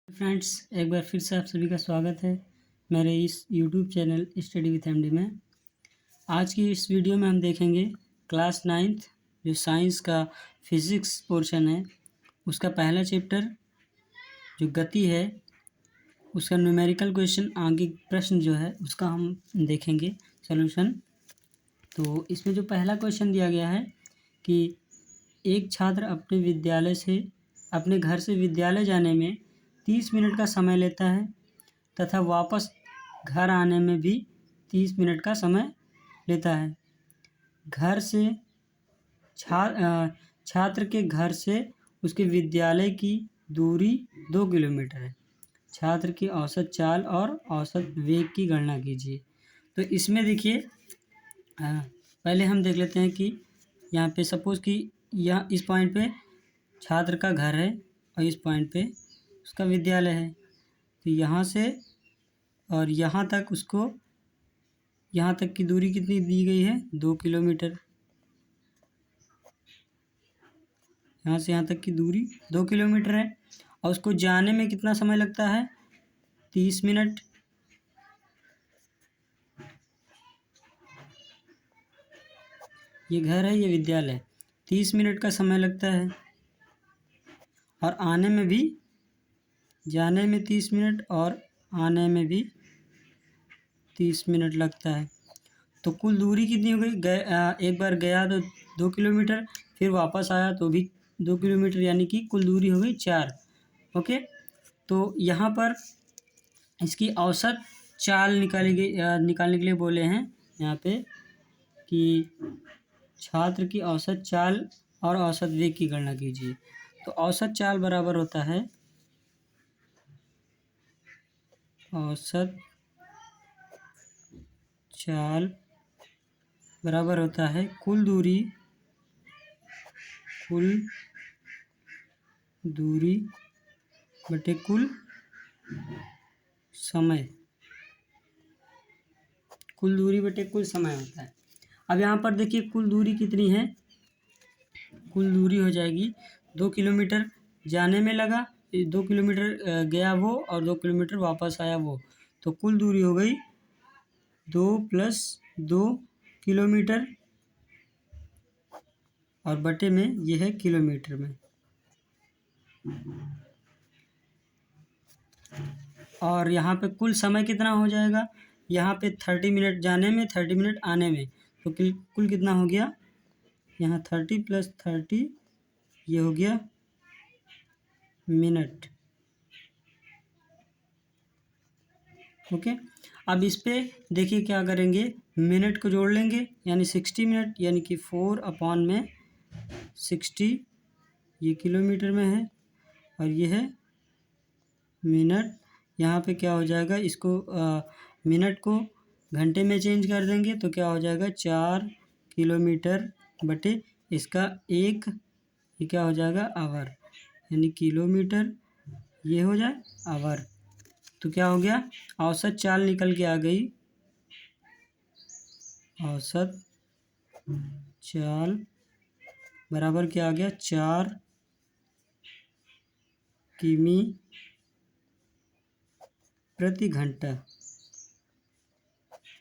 Friends, एक बार फिर से आप सभी का स्वागत है मेरे इस YouTube channel study with MD में। आज की इस वीडियो में हम देखेंगे क्लास 9th जो साइंस का फिज़िक्स पोर्शन है उसका पहला चैप्टर जो गति है उसका न्यूमेरिकल क्वेश्चन आंकिक प्रश्न जो है उसका हम देखेंगे सॉल्यूशन। तो इसमें जो पहला क्वेश्चन दिया गया है कि एक छात्र अपने घर से विद्यालय जाने में 30 मिनट का समय लेता है तथा वापस घर आने में भी 30 मिनट का समय लेता है। छात्र के घर से उसके विद्यालय की दूरी 2 किलोमीटर है। छात्र की औसत चाल और औसत वेग की गणना कीजिए। तो इसमें देखिए पहले हम देख लेते हैं कि यहाँ पे सपोज़ कि यहाँ इस पॉइंट पे छात्र का घर है और इस पॉइंट पे उसका विद्यालय है। तो यहाँ से और यहाँ तक यहाँ तक की दूरी कितनी दी गई है? 2 किलोमीटर। यहाँ से यहाँ तक की दूरी 2 किलोमीटर है और उसको जाने में कितना समय लगता है? 30 मिनट। ये घर है, ये विद्यालय। 30 मिनट का समय लगता है और आने में भी, जाने में 30 मिनट और आने में भी 30 मिनट लगता है। तो कुल दूरी कितनी हो गई? एक बार गया तो 2 किलोमीटर, फिर वापस आया तो भी 2 किलोमीटर, यानी कि कुल दूरी हो गई 4। ओके, तो यहाँ पर इसकी औसत चाल निकालने के लिए बोले हैं यहाँ पे कि छात्र की औसत चाल और औसत वेग की गणना कीजिए। तो औसत चाल बराबर होता है कुल दूरी बटे कुल समय। कुल दूरी बटे कुल समय होता है। अब यहाँ पर देखिए कुल दूरी कितनी है? कुल दूरी हो जाएगी 2 किलोमीटर जाने में लगा, 2 किलोमीटर गया वो और 2 किलोमीटर वापस आया वो। तो कुल दूरी हो गई 2 + 2 किलोमीटर और बटे में ये है किलोमीटर में। और यहाँ पे कुल समय कितना हो जाएगा? यहाँ पे 30 मिनट जाने में, 30 मिनट आने में। तो कुल कितना हो गया? यहाँ 30 + 30 ये हो गया मिनट। ओके, अब इस पे देखिए क्या करेंगे, मिनट को जोड़ लेंगे, यानी 60 मिनट, यानी कि 4/60 ये किलोमीटर में है और ये है मिनट। यहाँ पे क्या हो जाएगा, इसको मिनट को घंटे में चेंज कर देंगे तो क्या हो जाएगा 4 किलोमीटर बटे इसका 1, ये क्या हो जाएगा आवर, यानी किलोमीटर ये हो जाए आवर। तो क्या हो गया, औसत चाल निकल के आ गई। औसत चाल बराबर क्या आ गया? 4 किमी प्रति घंटा,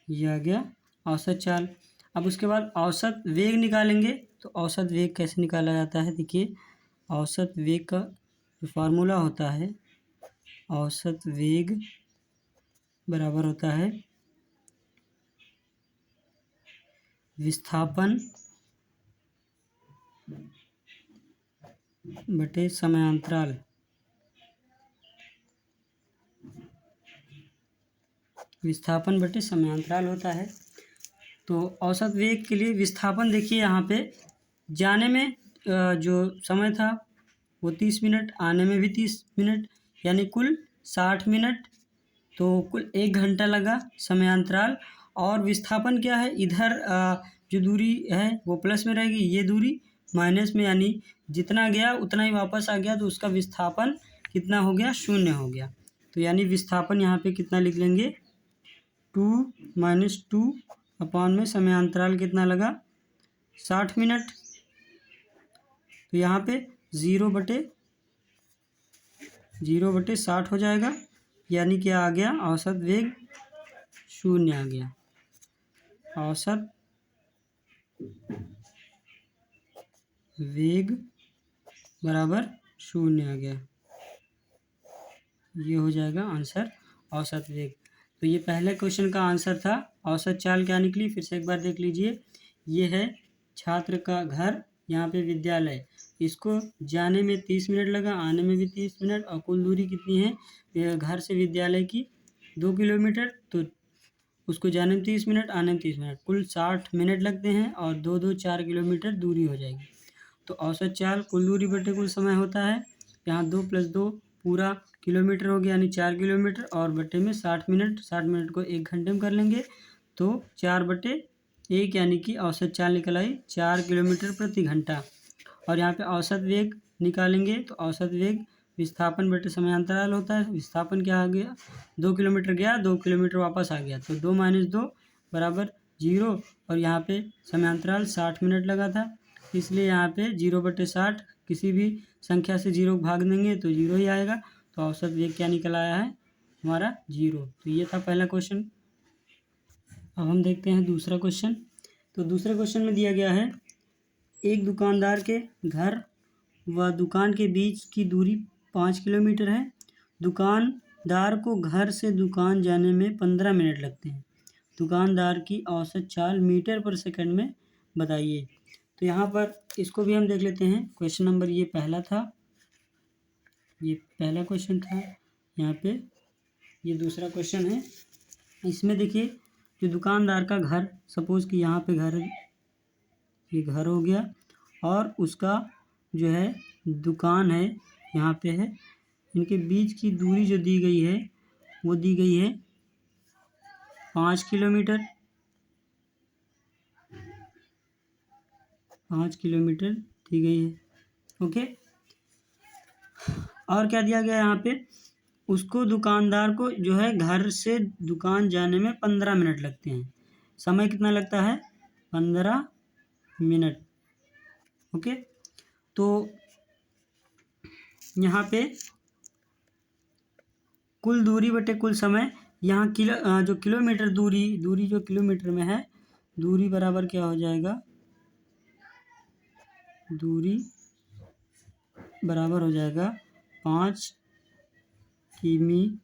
ये आ गया औसत चाल। अब उसके बाद औसत वेग निकालेंगे। तो औसत वेग कैसे निकाला जाता है? देखिए औसत वेग का जो फार्मूला होता है, औसत वेग बराबर होता है विस्थापन बटे समयांतराल। विस्थापन बटे समयांतराल होता है। तो औसत वेग के लिए विस्थापन देखिए यहाँ पे जाने में जो समय था वो 30 मिनट, आने में भी 30 मिनट, यानी कुल 60 मिनट। तो कुल 1 घंटा लगा समयांतराल। और विस्थापन क्या है, इधर जो दूरी है वो प्लस में रहेगी, ये दूरी माइनस में, यानी जितना गया उतना ही वापस आ गया। तो उसका विस्थापन कितना हो गया? 0 हो गया। तो यानी विस्थापन यहाँ पे कितना लिख लेंगे? 2 - 2 अपॉन में समयांतराल कितना लगा? 60 मिनट। तो यहाँ पे 0/60 0/60 हो जाएगा, यानी कि आ गया औसत वेग 0 आ गया। औसत वेग बराबर 0 आ गया। ये हो जाएगा आंसर औसत वेग। तो ये पहले क्वेश्चन का आंसर था। औसत चाल क्या निकली फिर से एक बार देख लीजिए। ये है छात्र का घर, यहाँ पे विद्यालय। इसको जाने में 30 मिनट लगा, आने में भी 30 मिनट, और कुल दूरी कितनी है ये घर से विद्यालय की 2 किलोमीटर। तो उसको जाने में 30 मिनट, आने में 30 मिनट, कुल 60 मिनट लगते हैं और 2 4 किलोमीटर दूरी हो जाएगी। तो औसत चाल कुल दूरी बटे कुल समय होता है। यहाँ 2 + 2 पूरा किलोमीटर हो गया, यानी 4 किलोमीटर, और बटे में 60 मिनट, 60 मिनट को 1 घंटे में कर लेंगे तो 4/1, यानी कि औसत चाल निकल आई 4 किलोमीटर प्रति घंटा। और यहाँ पे औसत वेग निकालेंगे तो औसत वेग विस्थापन बटे समयांतराल होता है। विस्थापन क्या आ गया, 2 किलोमीटर गया, 2 किलोमीटर वापस आ गया, तो 2 - 2 बराबर 0। और यहाँ पे समयांतराल 60 मिनट लगा था, इसलिए यहाँ पे 0/60 किसी भी संख्या से 0 भाग देंगे तो 0 ही आएगा। तो औसत वेग क्या निकल आया है हमारा 0। तो ये था पहला क्वेश्चन। अब हम देखते हैं दूसरा क्वेश्चन। तो दूसरे क्वेश्चन में दिया गया है, एक दुकानदार के घर व दुकान के बीच की दूरी 5 किलोमीटर है। दुकानदार को घर से दुकान जाने में 15 मिनट लगते हैं। दुकानदार की औसत चाल मीटर/सेकंड में बताइए। तो यहाँ पर इसको भी हम देख लेते हैं। क्वेश्चन नंबर ये पहला था, ये पहला क्वेश्चन था। यहाँ पे ये दूसरा क्वेश्चन है। इसमें देखिए, जो दुकानदार का घर, सपोज़ कि यहाँ पे घर, ये घर हो गया, और उसका जो है दुकान है यहाँ पे है। इनके बीच की दूरी जो दी गई है वो दी गई है 5 किलोमीटर। 5 किलोमीटर दी गई है। ओके, और क्या दिया गया यहाँ पे, उसको दुकानदार को जो है घर से दुकान जाने में 15 मिनट लगते हैं। समय कितना लगता है, 15 मिनट। ओके, तो यहाँ पे कुल दूरी बटे कुल समय, यहाँ जो किलोमीटर दूरी जो किलोमीटर में है, दूरी बराबर क्या हो जाएगा, दूरी बराबर हो जाएगा 5 किमी।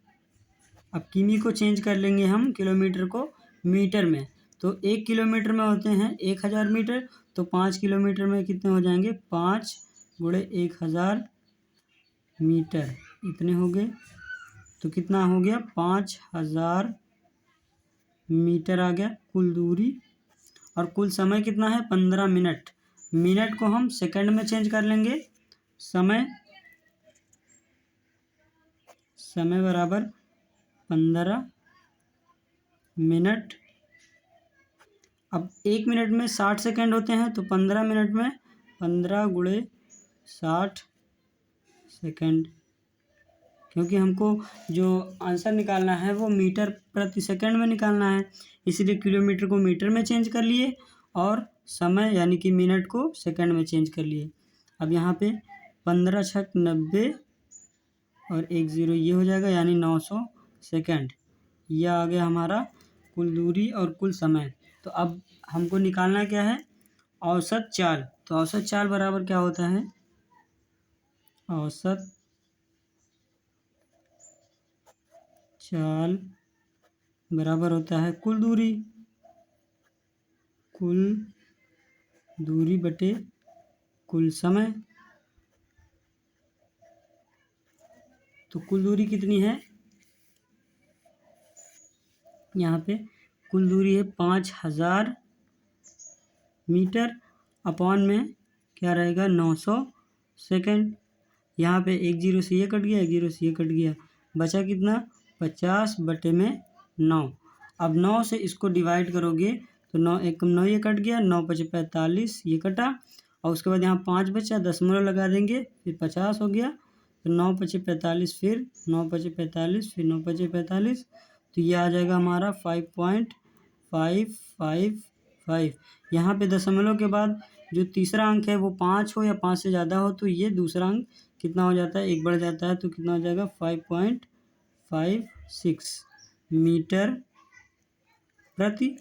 अब किमी को चेंज कर लेंगे हम किलोमीटर को मीटर में। तो 1 किलोमीटर में होते हैं 1000 मीटर, तो 5 किलोमीटर में कितने हो जाएंगे, 5 × 1000 मीटर, इतने हो गए। तो कितना हो गया, 5000 मीटर आ गया कुल दूरी। और कुल समय कितना है, 15 मिनट। मिनट को हम सेकंड में चेंज कर लेंगे। समय बराबर 15 मिनट। अब 1 मिनट में 60 सेकंड होते हैं, तो 15 मिनट में 15 × 60 सेकंड, क्योंकि हमको जो आंसर निकालना है वो मीटर/सेकंड में निकालना है, इसलिए किलोमीटर को मीटर में चेंज कर लिए और समय यानी कि मिनट को सेकंड में चेंज कर लिए। अब यहाँ पे 15 × 6 = 90 और 1 0 ये हो जाएगा, यानी 900 सेकंड। यह आ गया हमारा कुल दूरी और कुल समय। तो अब हमको निकालना क्या है, औसत चाल। तो औसत चाल बराबर क्या होता है, औसत चाल बराबर होता है कुल दूरी बटे कुल समय। तो कुल दूरी कितनी है, यहाँ पे कुल दूरी है 5000 मीटर, अपॉन में क्या रहेगा, 900 सेकंड। यहाँ पे 1 0 से ये कट गया, 1 0 से ये कट गया, बचा कितना, 50/9। अब 9 से इसको डिवाइड करोगे तो 9 1 9 ये कट गया, 9 5 45 ये कटा, और उसके बाद यहाँ 5 बचा, दशमलव लगा देंगे, फिर 50 हो गया। तो 9 5 45, फिर 9 5 45, फिर 9 5 45, तो ये आ जाएगा हमारा 5.555। यहाँ पे दशमलव के बाद जो तीसरा अंक है वो 5 हो या 5 से ज़्यादा हो तो ये दूसरा अंक कितना हो जाता है, 1 बढ़ जाता है तो कितना हो जाएगा 5.56 मीटर प्रति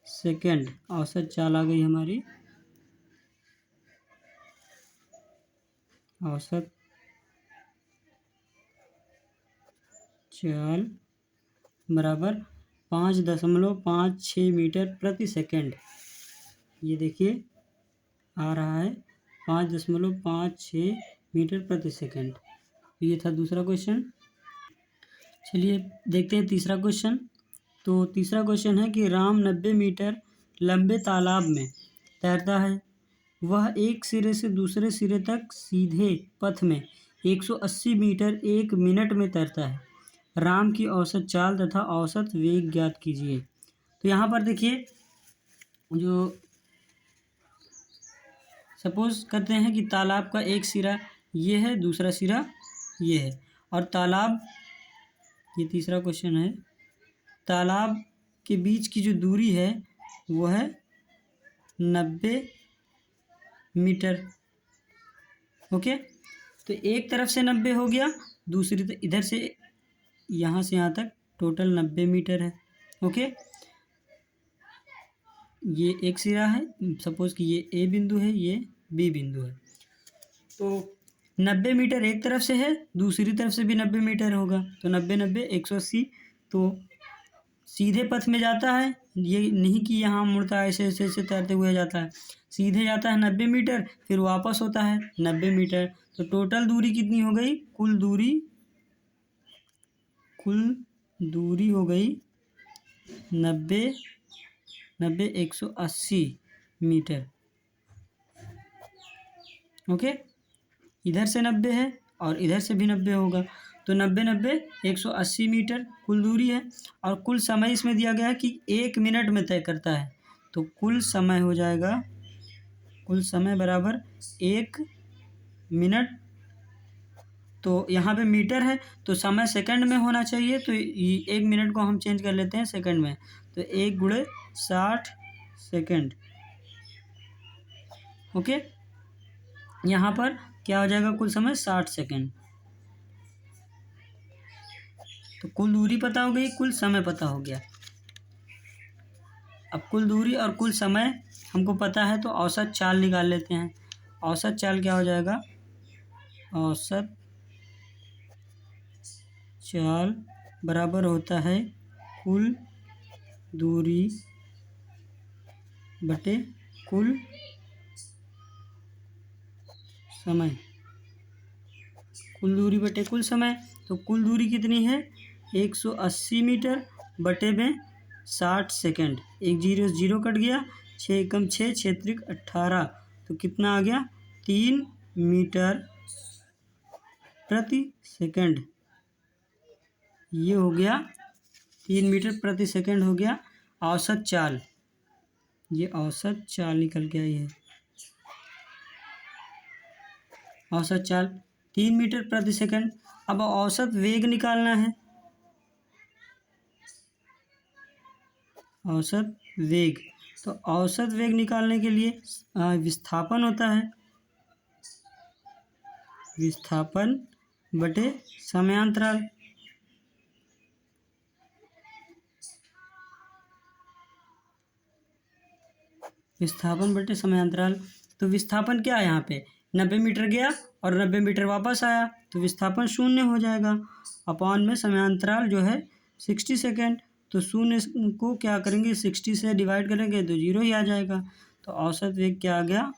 सेकंड औसत चाल आ गई हमारी। औसत चाल बराबर 5.56 मीटर प्रति सेकंड। ये देखिए आ रहा है 5.56 मीटर प्रति सेकंड। ये था दूसरा क्वेश्चन। चलिए देखते हैं तीसरा क्वेश्चन। तो तीसरा क्वेश्चन है कि राम 90 मीटर लंबे तालाब में तैरता है। वह एक सिरे से दूसरे सिरे तक सीधे पथ में 180 मीटर 1 मिनट में तैरता है। राम की औसत चाल तथा औसत वेग ज्ञात कीजिए। तो यहाँ पर देखिए, जो सपोज करते हैं कि तालाब का एक सिरा ये है, दूसरा सिरा ये है, और तालाब, ये तीसरा क्वेश्चन है, तालाब के बीच की जो दूरी है वो है 90 मीटर। ओके, तो एक तरफ से 90 हो गया, दूसरी इधर से यहाँ से यहाँ तक टोटल 90 मीटर है। ओके, ये एक सिरा है, सपोज कि ये ए बिंदु है, ये बी बिंदु है। तो 90 मीटर एक तरफ से है, दूसरी तरफ से भी 90 मीटर होगा, तो 90 90 180। तो सीधे पथ में जाता है, ये नहीं कि यहाँ मुड़ता है, ऐसे ऐसे ऐसे तैरते हुए जाता है, सीधे जाता है 90 मीटर, फिर वापस होता है 90 मीटर। तो टोटल दूरी कितनी हो गई, कुल दूरी हो गई 90 90 180 मीटर। ओके, इधर से 90 है और इधर से भी 90 होगा, तो 90 90 180 मीटर कुल दूरी है। और कुल समय इसमें दिया गया है कि 1 मिनट में तय करता है, तो कुल समय हो जाएगा, कुल समय बराबर 1 मिनट। तो यहाँ पे मीटर है तो समय सेकंड में होना चाहिए, तो 1 मिनट को हम चेंज कर लेते हैं सेकंड में, तो 1 × 60 सेकंड। ओके, यहाँ पर क्या हो जाएगा, कुल समय 60 सेकंड। तो कुल दूरी पता हो गई, कुल समय पता हो गया। अब कुल दूरी और कुल समय हमको पता है, तो औसत चाल निकाल लेते हैं। औसत चाल क्या हो जाएगा, औसत चाल बराबर होता है कुल दूरी बटे कुल समय। कुल दूरी बटे कुल समय, तो कुल दूरी कितनी है, 180 मीटर बटे में 60 सेकंड। 1 0 0 कट गया, 6 एकम 6 6 त्रिक 18, तो कितना आ गया 3 मीटर प्रति सेकंड। ये हो गया 3 मीटर प्रति सेकंड हो गया औसत चाल। ये औसत चाल निकल के आई है, औसत चाल 3 मीटर प्रति सेकंड। अब औसत वेग निकालना है, औसत वेग। तो औसत वेग निकालने के लिए विस्थापन होता है, विस्थापन बटे समयांतराल। विस्थापन बटे समयांतराल, तो विस्थापन क्या है, यहाँ पे 90 मीटर गया और 90 मीटर वापस आया, तो विस्थापन 0 हो जाएगा। अपॉन में समयांतराल जो है 60 सेकेंड, तो 0 को क्या करेंगे 60 से डिवाइड करेंगे तो 0 ही आ जाएगा। तो औसत वेग क्या आ गया,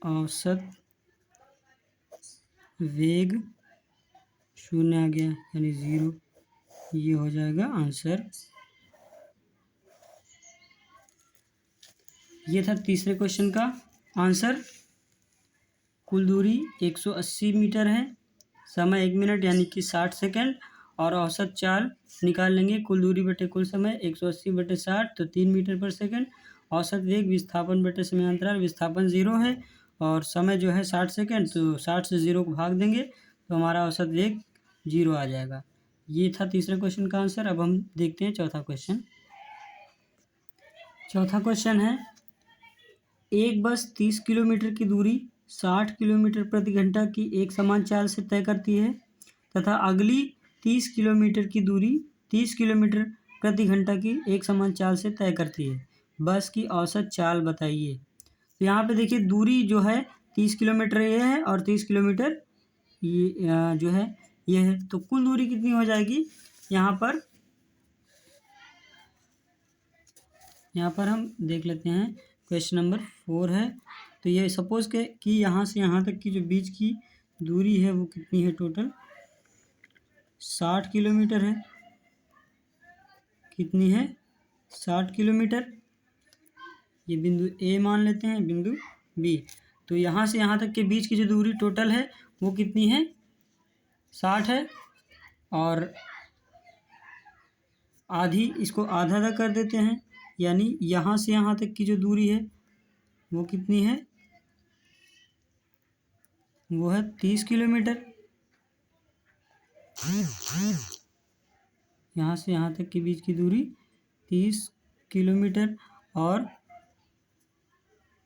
औसत वेग 0 आ गया, यानी 0। ये हो जाएगा आंसर। ये था तीसरे क्वेश्चन का आंसर। कुल दूरी 180 मीटर है, समय 1 मिनट यानी कि 60 सेकंड, और औसत चाल निकाल लेंगे, कुल दूरी बटे कुल समय 180 बटे 60, तो 3 मीटर पर सेकंड। औसत वेग विस्थापन बटे समयांतराल, विस्थापन 0 है और समय जो है 60 सेकंड, तो 60 से 0 को भाग देंगे तो हमारा औसत वेग 0 आ जाएगा। ये था तीसरे क्वेश्चन का आंसर। अब हम देखते हैं चौथा क्वेश्चन। चौथा क्वेश्चन है, एक बस 30 किलोमीटर की दूरी 60 किलोमीटर प्रति घंटा की एक समान चाल से तय करती है तथा अगली 30 किलोमीटर की दूरी 30 किलोमीटर प्रति घंटा की एक समान चाल से तय करती है। बस की औसत चाल बताइए। तो यहाँ पे देखिए दूरी जो है 30 किलोमीटर ये है और 30 किलोमीटर ये जो है ये है। तो कुल दूरी कितनी हो जाएगी यहाँ पर हम देख लेते हैं। क्वेश्चन नंबर 4 है। तो ये सपोज के कि यहाँ से यहाँ तक की जो बीच की दूरी है वो कितनी है, टोटल 60 किलोमीटर है। कितनी है, 60 किलोमीटर। ये बिंदु ए मान लेते हैं, बिंदु बी। तो यहाँ से यहाँ तक के बीच की जो दूरी टोटल है वो कितनी है, 60 है। और आधी, इसको आधा आधा कर देते हैं, यानी यहाँ से यहाँ तक की जो दूरी है वो कितनी है, वो है 30 किलोमीटर। यहाँ से यहाँ तक के बीच की दूरी 30 किलोमीटर और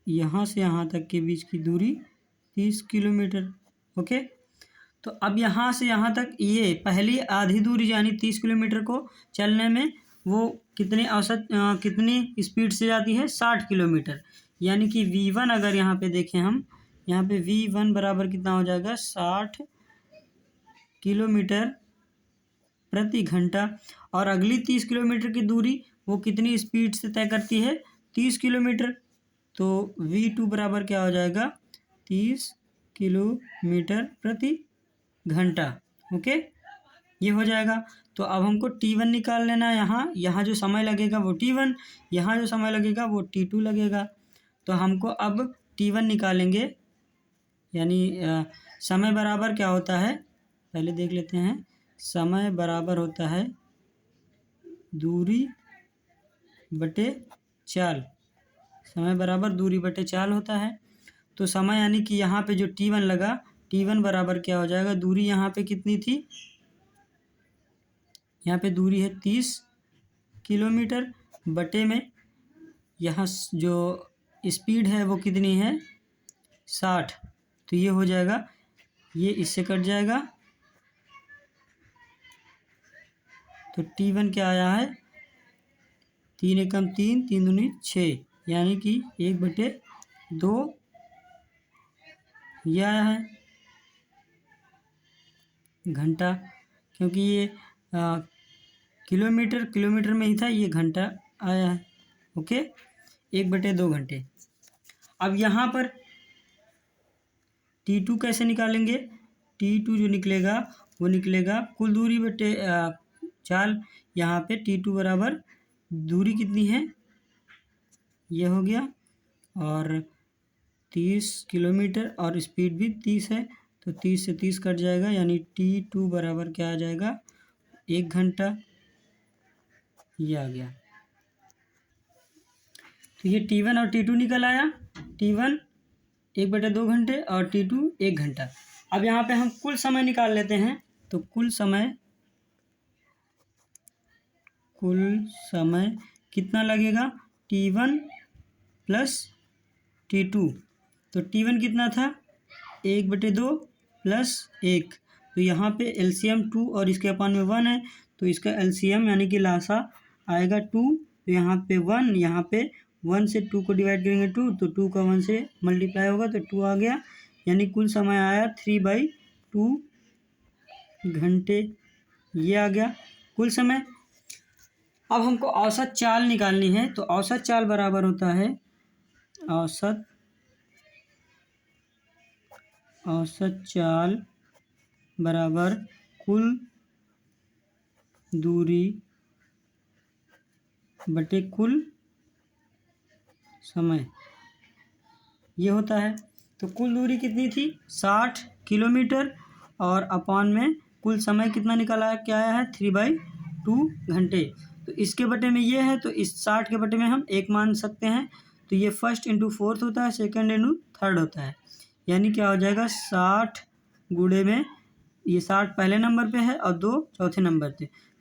यहाँ से यहाँ तक के बीच की दूरी 30 किलोमीटर। ओके, तो अब यहाँ से यहाँ तक ये पहली आधी दूरी यानी 30 किलोमीटर को चलने में वो कितनी स्पीड से जाती है, 60 किलोमीटर। यानी कि v1 अगर यहाँ पे देखें हम, यहाँ पे v1 बराबर कितना हो जाएगा, 60 किलोमीटर प्रति घंटा। और अगली 30 किलोमीटर की दूरी वो कितनी स्पीड से तय करती है, 30 किलोमीटर। तो v2 बराबर क्या हो जाएगा, 30 किलोमीटर प्रति घंटा। ओके, ये हो जाएगा। तो अब हमको t1 निकाल लेना है। यहाँ जो समय लगेगा वो t1, यहाँ जो समय लगेगा वो t2 लगेगा। तो हमको अब t1 निकालेंगे, यानी समय बराबर क्या होता है, पहले देख लेते हैं। समय बराबर होता है दूरी बटे चाल। समय बराबर दूरी बटे चाल होता है। तो समय यानी कि यहाँ पे जो t1 लगा, t1 बराबर क्या हो जाएगा, दूरी यहाँ पे कितनी थी, यहाँ पे दूरी है 30 किलोमीटर बटे में यहाँ जो स्पीड है वो कितनी है, 60। तो ये हो जाएगा, ये इससे कट जाएगा। तो t1 क्या आया है, 3 एकम 3, 3 दूनी 6, यानी कि 1/2 ये आया है घंटा। क्योंकि ये किलोमीटर में ही था, ये घंटा आया है। ओके, 1/2 घंटे। अब यहाँ पर t2 कैसे निकालेंगे, t2 जो निकलेगा वो निकलेगा कुल दूरी बटे चाल। यहाँ पे t2 बराबर दूरी कितनी है, ये हो गया, और 30 किलोमीटर और स्पीड भी 30 है। तो 30 से 30 कट जाएगा, यानी t2 बराबर क्या आ जाएगा, 1 घंटा। ये आ गया। तो ये t1 और t2 निकल आया। t1 1/2 घंटे और t2 1 घंटा। अब यहाँ पे हम कुल समय निकाल लेते हैं। तो कुल समय कितना लगेगा, t1 प्लस t2। तो t1 कितना था, 1/2 प्लस 1। तो यहाँ पे LCM 2 और इसके अपान में 1 है, तो इसका LCM यानी कि लासा आएगा 2। तो यहाँ पे 1, यहाँ पे 1 से 2 को डिवाइड करेंगे 2, तो 2 का 1 से मल्टीप्लाई होगा तो 2 आ गया। यानी कुल समय आया 3/2 घंटे। ये आ गया कुल समय। अब हमको औसत चाल निकालनी है। तो औसत चाल बराबर होता है औसत चाल बराबर कुल दूरी बटे कुल समय, ये होता है। तो कुल दूरी कितनी थी, 60 किलोमीटर, और अपान में कुल समय कितना निकाला है, क्या आया है, 3/2 घंटे। तो इसके बटे में ये है, तो इस 60 के बटे में हम 1 मान सकते हैं। तो ये फर्स्ट इंटू फोर्थ होता है, सेकंड इंटू थर्ड होता है। यानी क्या हो जाएगा, 60 गुणे में ये 60 पहले नंबर पे है और 2 चौथे नंबर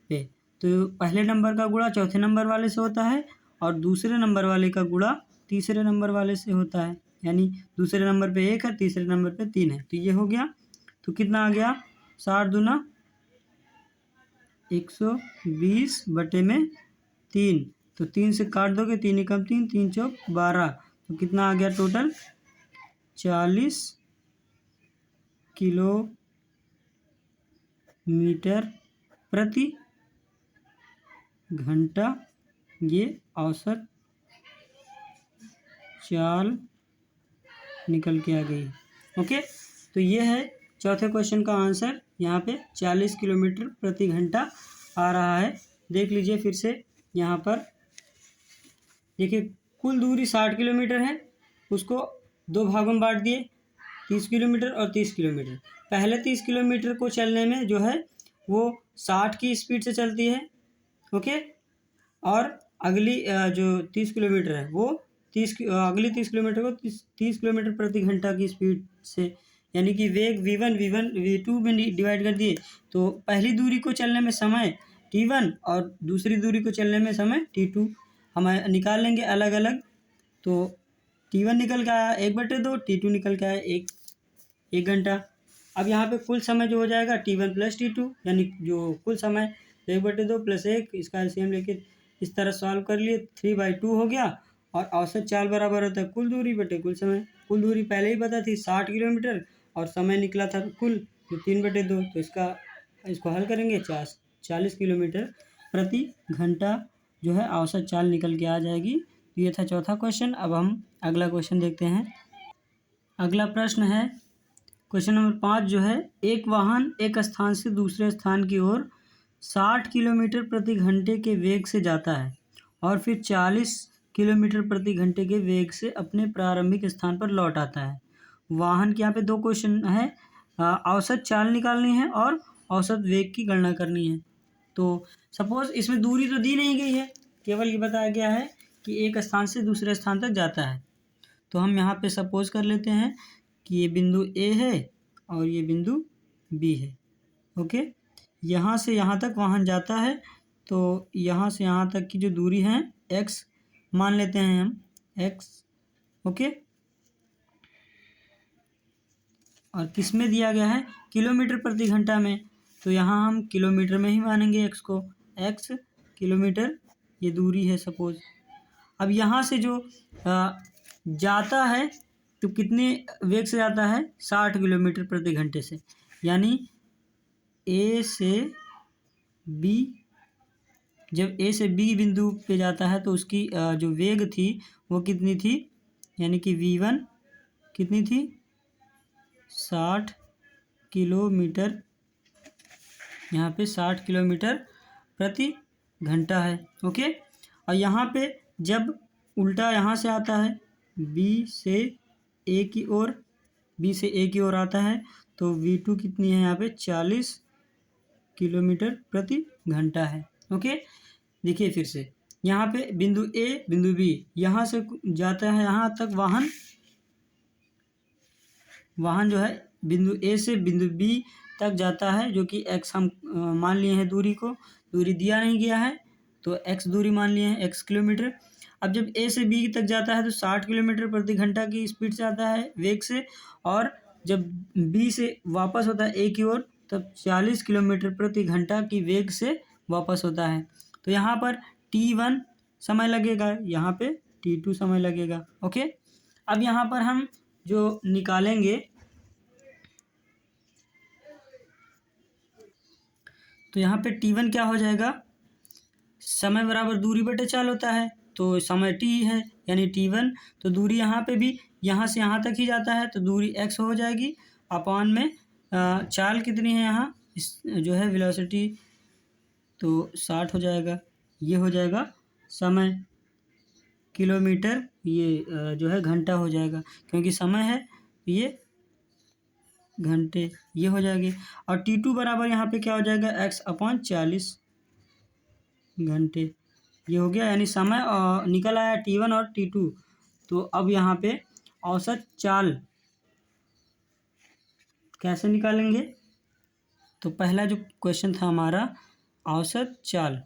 पे। तो पहले नंबर का गुणा चौथे नंबर वाले से होता है और दूसरे नंबर वाले का गुणा तीसरे नंबर वाले से होता है, यानी दूसरे नंबर पे 1 है, तीसरे नंबर पे 3 है, तो ये हो गया। तो कितना आ गया, 60 दूना 120/3, तो 3 से काट दोगे, 3 एकम 3, 3 चौक 12, तो कितना आ गया टोटल 40 किलोमीटर प्रति घंटा ये औसत चाल निकल के आ गई। ओके, तो ये है चौथे क्वेश्चन का आंसर। यहाँ पे 40 किलोमीटर प्रति घंटा आ रहा है। देख लीजिए फिर से, यहाँ पर देखिए कुल दूरी 60 किलोमीटर है, उसको दो भागों में बांट दिए, 30 किलोमीटर और 30 किलोमीटर। पहले 30 किलोमीटर को चलने में जो है वो 60 की स्पीड से चलती है। ओके, और अगली जो 30 किलोमीटर है वो अगली 30 किलोमीटर को 30 किलोमीटर प्रति घंटा की स्पीड से, यानी कि वेग v1 v2 में डिवाइड कर दिए। तो पहली दूरी को चलने में समय t1 और दूसरी दूरी को चलने में समय t2 हम निकाल लेंगे अलग अलग। तो t1 निकल के आया 1/2, t2 निकल के आया 1 घंटा। अब यहाँ पे कुल समय जो हो जाएगा t1 + t2, यानी जो कुल समय 1/2 + 1, इसका एलसीएम लेके इस तरह सॉल्व कर लिए, 3/2 हो गया। और औसत चाल बराबर होता है कुल दूरी बटे कुल समय। कुल दूरी पहले ही पता थी 60 किलोमीटर और समय निकला था कुल 3/2, तो इसको हल करेंगे 40 किलोमीटर प्रति घंटा जो है औसत चाल निकल के आ जाएगी। ये था चौथा क्वेश्चन। अब हम अगला क्वेश्चन देखते हैं। अगला प्रश्न है क्वेश्चन नंबर 5 जो है, एक वाहन एक स्थान से दूसरे स्थान की ओर 60 किलोमीटर प्रति घंटे के वेग से जाता है और फिर 40 किलोमीटर प्रति घंटे के वेग से अपने प्रारंभिक स्थान पर लौट आता है। वाहन के यहाँ पे दो क्वेश्चन है, औसत चाल निकालनी है और औसत वेग की गणना करनी है। तो सपोज इसमें दूरी तो दी नहीं गई है, केवल ये बताया गया है कि एक स्थान से दूसरे स्थान तक जाता है। तो हम यहाँ पे सपोज कर लेते हैं कि ये बिंदु ए है और ये बिंदु बी है। ओके, यहाँ से यहाँ तक वाहन जाता है, तो यहाँ से यहाँ तक की जो दूरी है x मान लेते हैं हम x। ओके, और किस में दिया गया है, किलोमीटर प्रति घंटा में, तो यहाँ हम किलोमीटर में ही मानेंगे x को, x किलोमीटर ये दूरी है सपोज। अब यहाँ से जो जाता है तो कितने वेग से जाता है, 60 किलोमीटर प्रति घंटे से, यानी ए से बी, जब ए से बी बिंदु पे जाता है तो उसकी जो वेग थी वो कितनी थी, यानी कि v1 कितनी थी, 60 किलोमीटर, यहाँ पे 60 किलोमीटर प्रति घंटा है। ओके, और यहाँ पे जब उल्टा यहाँ से आता है बी से ए की ओर आता है, तो v2 कितनी है यहाँ पे 40 किलोमीटर प्रति घंटा है। ओके, देखिए फिर से यहाँ पे बिंदु ए बिंदु बी, यहाँ से जाता है यहाँ तक वाहन जो है बिंदु ए से बिंदु बी तक जाता है, जो कि x हम मान लिए हैं दूरी को, दूरी दिया नहीं गया है तो x दूरी मान लिए हैं, x किलोमीटर। अब जब ए से बी तक जाता है तो 60 किलोमीटर प्रति घंटा की स्पीड से आता है वेग से, और जब बी से वापस होता है ए की ओर तब 40 किलोमीटर प्रति घंटा की वेग से वापस होता है। तो यहाँ पर t1 समय लगेगा, यहाँ पे t2 समय लगेगा। ओके, अब यहाँ पर हम जो निकालेंगे तो यहाँ पे t1 क्या हो जाएगा, समय बराबर दूरी बटे चाल होता है, तो समय t है यानी t1, तो दूरी यहाँ पे भी यहाँ से यहाँ तक ही जाता है तो दूरी x हो जाएगी, अपॉन में चाल कितनी है यहाँ इस जो है वेलोसिटी, तो 60 हो जाएगा। ये हो जाएगा समय, किलोमीटर ये जो है घंटा हो जाएगा, क्योंकि समय है ये घंटे, ये हो जाएगी। और t2 बराबर यहाँ पे क्या हो जाएगा, x/40 घंटे, ये हो गया, यानी समय निकल आया t1 और t2। तो अब यहाँ पे औसत चाल कैसे निकालेंगे, तो पहला जो क्वेश्चन था हमारा औसत चाल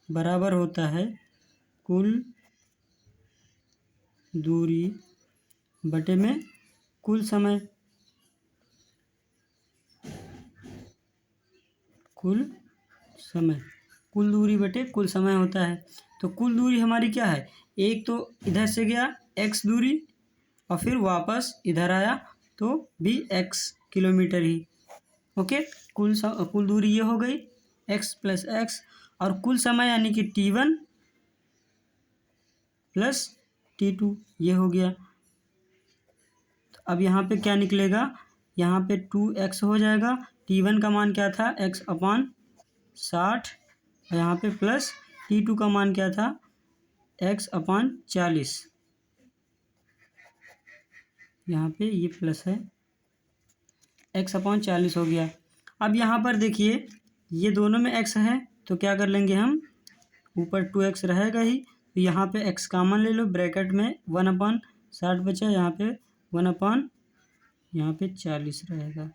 बराबर होता है कुल दूरी बटे में कुल समय। कुल दूरी बटे कुल समय होता है। तो कुल दूरी हमारी क्या है, एक तो इधर से गया x दूरी और फिर वापस इधर आया तो भी x किलोमीटर ही। ओके, कुल दूरी ये हो गई x प्लस एक्स, और कुल समय यानी कि t1 प्लस t2 ये हो गया। तो अब यहाँ पे क्या निकलेगा, यहाँ पे 2x हो जाएगा। t1 का मान क्या था, x/60, और यहाँ पे प्लस t2 का मान क्या था, x/40। यहाँ पे ये प्लस है, x/40 हो गया। अब यहाँ पर देखिए ये दोनों में x है तो क्या कर लेंगे हम, ऊपर 2x रहेगा ही, तो यहाँ पे x कॉमन ले लो, ब्रैकेट में 1/60 बचा, यहाँ पे 40 रहेगा,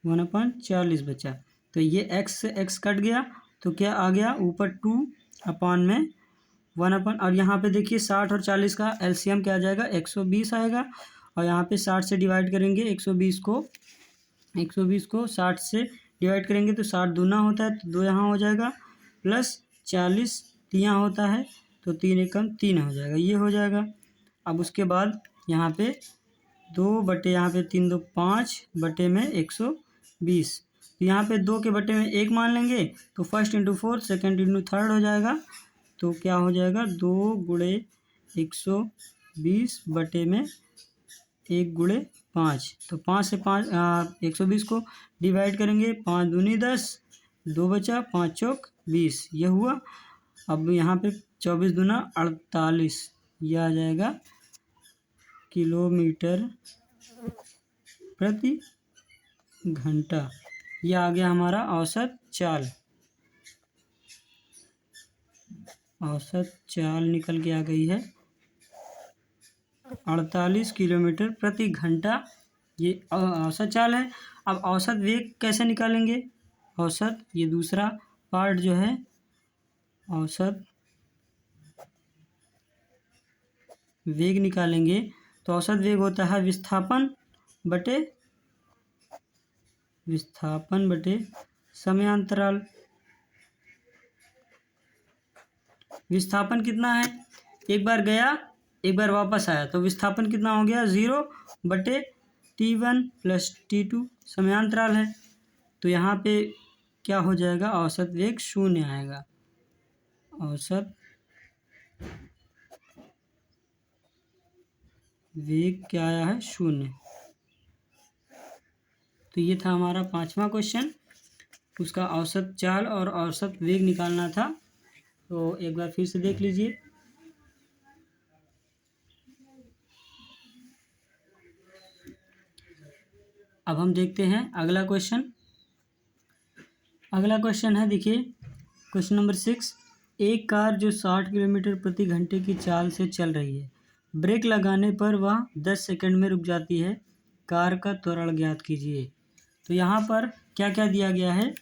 1/40 बचा। तो ये x से x कट गया तो क्या आ गया, ऊपर 2/1 और यहाँ पे देखिए 60 और 40 का एलसीएम क्या आ जाएगा, 120 आएगा। और यहाँ पे 60 से डिवाइड करेंगे 120 को 60 से डिवाइड करेंगे तो 60 दूना होता है तो 2 यहाँ हो जाएगा, प्लस 40 यहाँ होता है तो 3 एकम 3 हो जाएगा, ये हो जाएगा। अब उसके बाद यहाँ पे 2 बटे यहाँ पे 3 2 5 बटे में 120, तो यहाँ पे 2 के बटे में 1 मान लेंगे तो first into fourth second into third हो जाएगा। तो क्या हो जाएगा, 2 गुणे 120 बटे में 1 गुणे 5, तो 5 से 120 को डिवाइड करेंगे, 5 दूनी 10, 2 बचा, 5 चौक 20, ये हुआ। अब यहाँ पे 24 दूना 48, ये आ जाएगा किलोमीटर प्रति घंटा। ये आ गया हमारा औसत चाल। औसत चाल निकल के आ गई है 48 किलोमीटर प्रति घंटा, ये औसत चाल है। अब औसत वेग कैसे निकालेंगे, औसत ये दूसरा पार्ट जो है, औसत वेग निकालेंगे तो औसत वेग होता है विस्थापन बटे समयांतराल। विस्थापन कितना है, एक बार गया एक बार वापस आया तो विस्थापन कितना हो गया, 0 बटे t1 प्लस t2 समयांतराल है। तो यहाँ पे क्या हो जाएगा, औसत वेग 0 आएगा, औसत वेग क्या आया है, 0। तो ये था हमारा 5वां क्वेश्चन, उसका औसत चाल और औसत वेग निकालना था। तो एक बार फिर से देख लीजिए। अब हम देखते हैं अगला क्वेश्चन। अगला क्वेश्चन है, देखिए क्वेश्चन नंबर 6। एक कार जो 60 किलोमीटर प्रति घंटे की चाल से चल रही है, ब्रेक लगाने पर वह 10 सेकंड में रुक जाती है, कार का त्वरण ज्ञात कीजिए। तो यहाँ पर क्या क्या दिया गया है,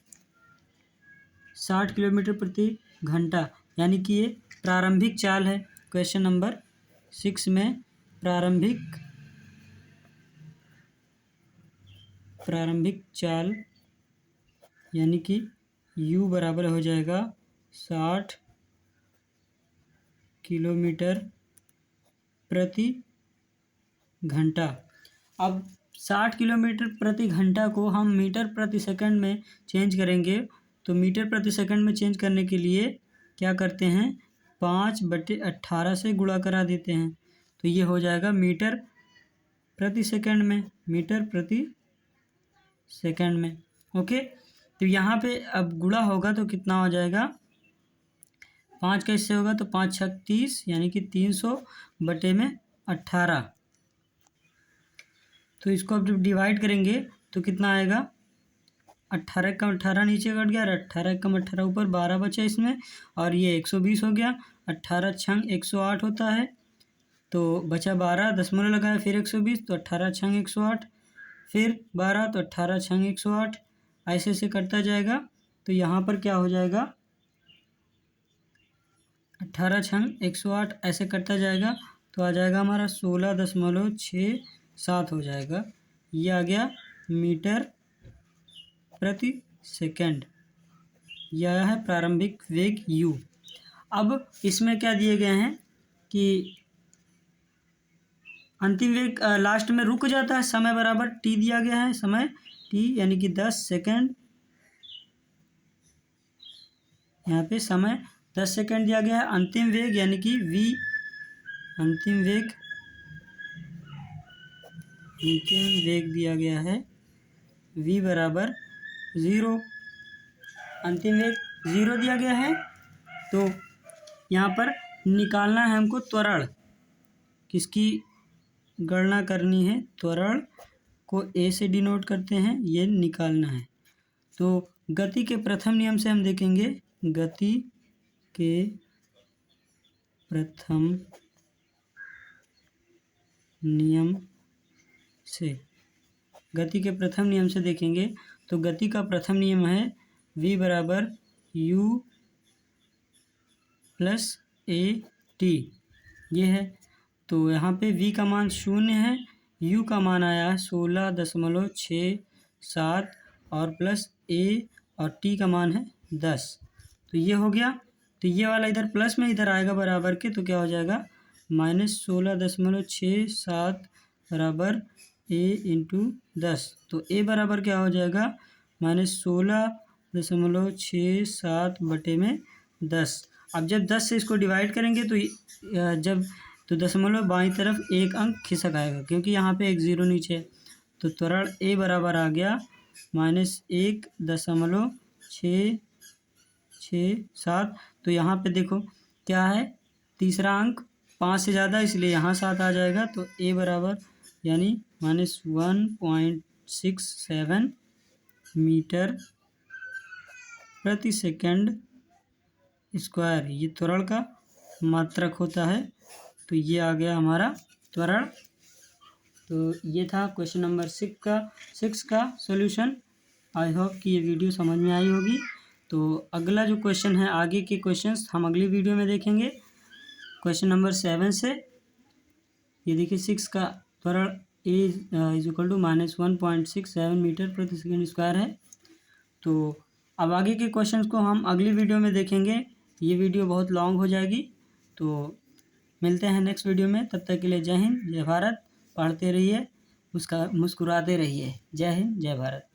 60 किलोमीटर प्रति घंटा यानी कि ये प्रारंभिक चाल है। क्वेश्चन नंबर 6 में प्रारंभिक चाल यानी कि u बराबर हो जाएगा 60 किलोमीटर प्रति घंटा। अब 60 किलोमीटर प्रति घंटा को हम मीटर प्रति सेकंड में चेंज करेंगे, तो मीटर प्रति सेकंड में चेंज करने के लिए क्या करते हैं, 5/18 से गुणा करा देते हैं, तो ये हो जाएगा मीटर प्रति सेकंड में। ओके, तो यहाँ पे अब गुणा होगा तो कितना हो जाएगा, 5 कैसे होगा, तो 5 × 6 = 30 यानी कि 300/18। तो इसको अब जब डिवाइड करेंगे तो कितना आएगा, 18 × 18 नीचे कट गया, 18 × 18 ऊपर 12 बचा इसमें, और ये 120 हो गया। 18 × 108 होता है, तो बचा 12, दशमलव लगाया फिर 120, तो 18 × 108 फिर 12, तो 18 × 108, ऐसे से कटता जाएगा। तो यहाँ पर क्या हो जाएगा, 18 छंग 108 ऐसे करता जाएगा तो आ जाएगा हमारा 16.67 हो जाएगा। ये आ गया मीटर प्रति सेकंड। यह आया है प्रारंभिक वेग u। अब इसमें क्या दिए गए हैं कि अंतिम वेग लास्ट में रुक जाता है, समय बराबर t दिया गया है, समय t यानी कि 10 सेकंड, यहाँ पे समय 10 सेकंड दिया गया है। अंतिम वेग यानी कि v, अंतिम वेग दिया गया है v बराबर 0। अंतिम वेग 0 दिया गया है, तो यहाँ पर निकालना है हमको त्वरण। किसकी गणना करनी है? त्वरण को a से डिनोट करते हैं, ये निकालना है। तो गति के प्रथम नियम से हम देखेंगे, गति के प्रथम नियम से देखेंगे तो गति का प्रथम नियम है v बराबर u प्लस a t, ये है। तो यहाँ पे v का मान 0 है, u का मान आया 16.67 और प्लस a और t का मान है 10। तो ये हो गया। तो ये वाला इधर प्लस में इधर आएगा बराबर के, तो क्या हो जाएगा -16.67 बराबर a इंटू 10। तो a बराबर क्या हो जाएगा -16.67 बटे में 10। अब जब 10 से इसको डिवाइड करेंगे तो दशमलव बाईं तरफ एक अंक खिसक आएगा, क्योंकि यहाँ पे एक 0 नीचे है। तो त्वरण a बराबर आ गया -1.667। तो यहाँ पे देखो क्या है, तीसरा अंक 5 से ज़्यादा, इसलिए यहाँ 7 आ जाएगा। तो a बराबर यानी -1.67 मीटर प्रति सेकंड स्क्वायर, ये त्वरण का मात्रक होता है। तो ये आ गया हमारा त्वरण। तो ये था क्वेश्चन नंबर 6 का सॉल्यूशन। आई होप कि ये वीडियो समझ में आई होगी। तो अगला जो क्वेश्चन है, आगे के क्वेश्चंस हम अगली वीडियो में देखेंगे। क्वेश्चन नंबर 7 से ये देखिए 6 का त्वरण a is equal to -1.67 metre प्रति सेकंड स्क्वायर है। तो अब आगे के क्वेश्चंस को हम अगली वीडियो में देखेंगे। ये वीडियो बहुत लॉन्ग हो जाएगी। तो मिलते हैं नेक्स्ट वीडियो में, तब तक के लिए जय हिंद जय भारत। पढ़ते रहिए, मुस्कुराते रहिए। जय हिंद जय भारत।